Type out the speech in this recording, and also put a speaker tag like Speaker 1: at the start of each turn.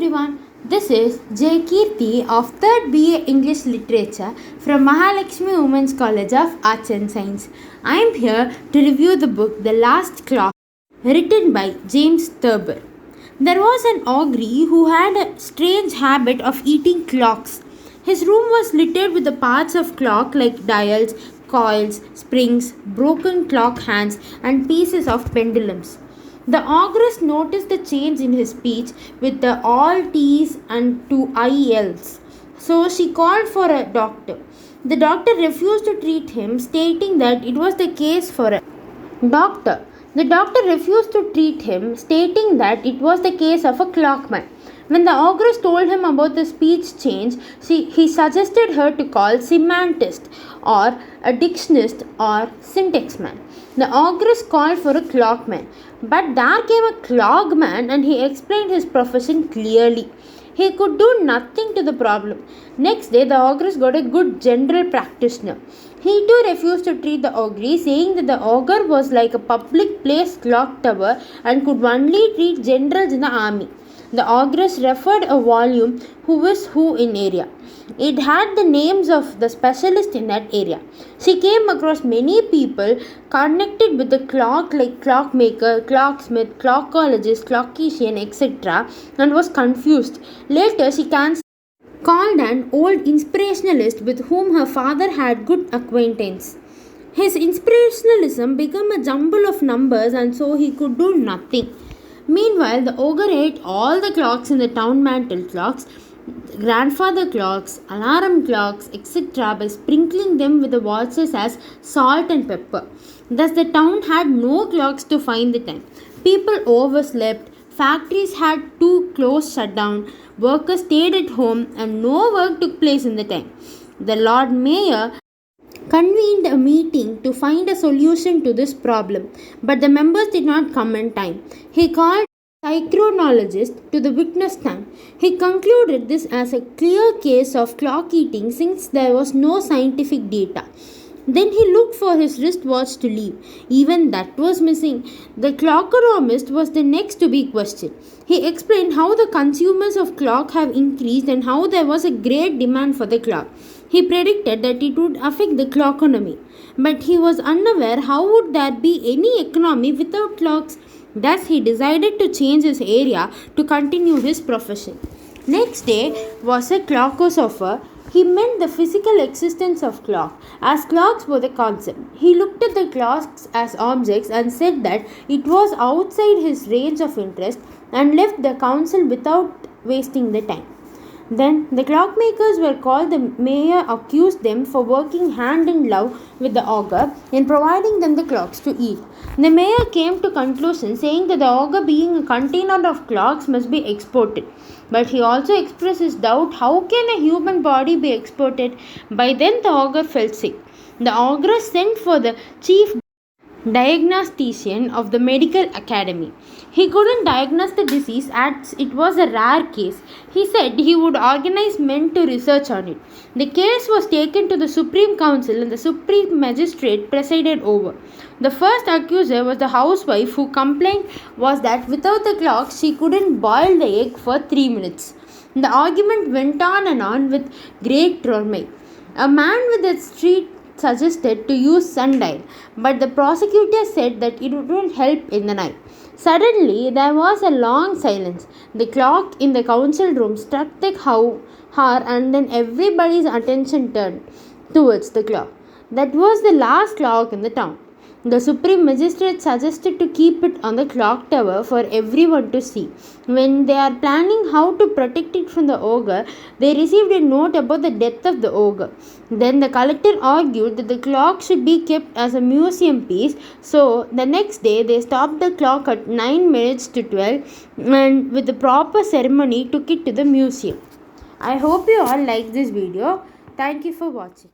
Speaker 1: everyone, this is J.Keerthi of 3rd BA English Literature from Mahalakshmi Women's College of Arts and Science. I am here to review the book The Last Clock, written by James Thurber. There was an ogre who had a strange habit of eating clocks. His room was littered with the parts of clock like dials, coils, springs, broken clock hands, and pieces of pendulums. The ogress noticed the change in his speech with the all T's and 2 ILs. So she called for a doctor. The doctor refused to treat him, stating that it was the case for a doctor. The doctor refused to treat him, stating that it was the case of a clockman. When the ogress told him about the speech change, he suggested her to call semantist or a dictionist or syntax man. The ogress called for a clockman, but there came a clogman and he explained his profession clearly. He could do nothing to the problem. Next day, the ogress got a good general practitioner. He too refused to treat the ogre, saying that the ogre was like a public place clock tower and could only treat generals in the army. The ogress referred a volume Who is Who in area. It had the names of the specialists in that area. She came across many people connected with the clock like clockmaker, clocksmith, clockologist, clockician, etc. and was confused. Later she called an old inspirationalist with whom her father had good acquaintance. His inspirationalism became a jumble of numbers and so he could do nothing. Meanwhile, the ogre ate all the clocks in the town, mantle clocks, grandfather clocks, alarm clocks, etc. by sprinkling them with the watches as salt and pepper. Thus the town had no clocks to find the time. People overslept, factories had to close shut down, workers stayed at home and no work took place in the time. The Lord Mayor convened a meeting to find a solution to this problem, but the members did not come in time. He called a synchronologist to the witness stand. He concluded this as a clear case of clock eating since there was no scientific data. Then he looked for his wristwatch to leave. Even that was missing. The clockonomist was the next to be questioned. He explained how the consumers of clock have increased and how there was a great demand for the clock. He predicted that it would affect the clockonomy. But he was unaware how would there be any economy without clocks. Thus he decided to change his area to continue his profession. Next day was a clockosopher. He meant the physical existence of clock, as clocks were the concept. He looked at the clocks as objects and said that it was outside his range of interest and left the council without wasting the time. Then the clockmakers were called. The mayor accused them for working hand in glove with the ogre in providing them the clocks to eat. The mayor came to conclusion saying that the ogre being a container of clocks must be exported. But he also expressed his doubt how can a human body be exported. By then the ogre felt sick. The ogress sent for the chief diagnostician of the medical academy. He couldn't diagnose the disease as it was a rare case. He said he would organize men to research on it. The case was taken to the Supreme Council and the Supreme Magistrate presided over. The first accuser was the housewife who complained was that without the clock she couldn't boil the egg for 3 minutes. The argument went on and on with great turmoil. A man with a street suggested to use sundial, but the prosecutor said that it wouldn't help in the night. Suddenly, there was a long silence. The clock in the council room struck the hour and then everybody's attention turned towards the clock. That was the last clock in the town. The Supreme Magistrate suggested to keep it on the clock tower for everyone to see. When they are planning how to protect it from the ogre, they received a note about the death of the ogre. Then the collector argued that the clock should be kept as a museum piece. So the next day they stopped the clock at 9 minutes to 12 and with the proper ceremony took it to the museum. I hope you all like this video. Thank you for watching.